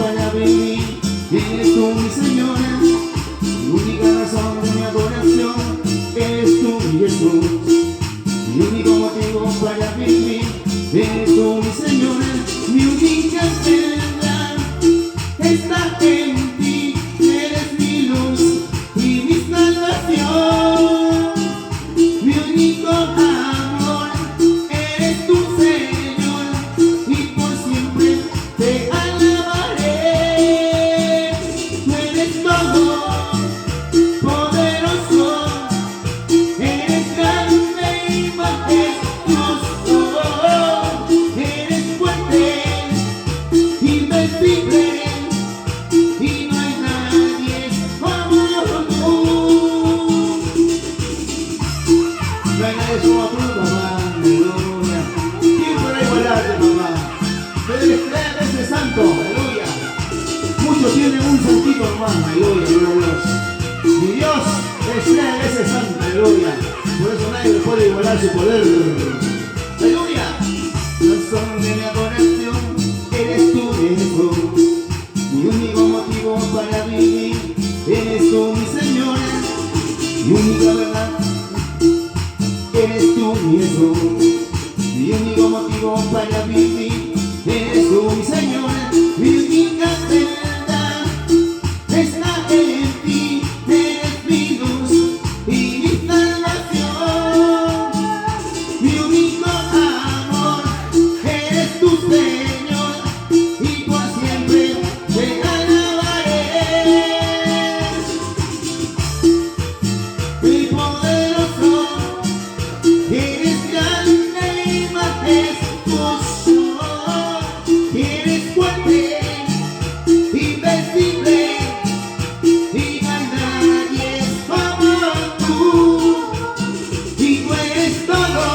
para vivir. Eres tú mi Señora, mi única razón de mi adoración. Eres tú mi Jesús, mi único motivo para vivir. Eres tú mi Señora, mi única verdad está en ti. Eres mi luz y mi salvación, mi único amor. Eres tu Señor y por siempre te alabaré. Tú eres todo poderoso, eres grande y majestuoso, eres fuerte, invencible, y no hay nadie como tú. No hay nadie como tú, mamá, aleluya. ¿Quién podrá igualarte, mamá? Tú eres 3 veces santo, aleluya. Muchos tienen un santito, hermano, aleluya, gloria a Dios. Mi Dios es 3 veces santo, aleluya. Por eso nadie le puede igualar su poder, aleluya. Razón de mi adoración, eres tú, Jesús, mi único motivo para vivir. Eres tú, mi Señora, mi única verdad. Eres tú, mi Jesús, mi único motivo para vivir. Eres tú, mi Señora, mi única verdad está en ti. Eres mi luz y mi salvación, mi único amor. Eres tu Señor y por siempre te alabaré. Mi poderoso, eres grande y majestuoso, eres fuerte, invencible, y no hay nadie como tú. Y tú eres todo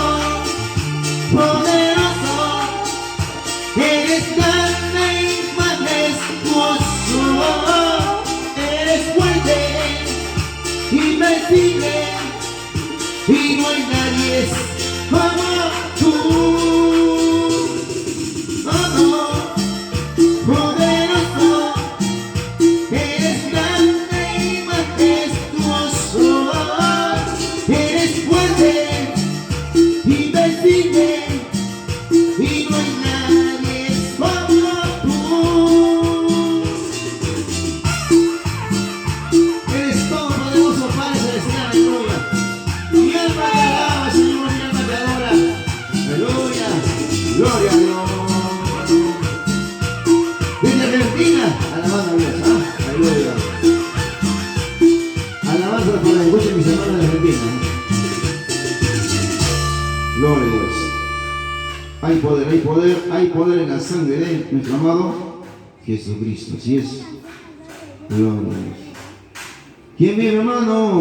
poderoso, eres grande y majestuoso, eres fuerte, invencible, y no hay nadie como tú. Oh, no. Poderoso, eres grande y majestuoso, eres fuerte, invencible, y no hay nadie como tú. Eres todo poderoso, Padre celestial, aleluya. Mi alma te alaba, Señor, mi alma te adora, aleluya, gloria a Dios. Desde Argentina, alabando a Dios, aleluya. Alabanza para la escucha de mis hermanos de Argentina. Gloria a Dios. Hay poder, hay poder, hay poder en la sangre de nuestro amado Jesucristo. Así es. Gloria a Dios. ¿Quién vive, hermano?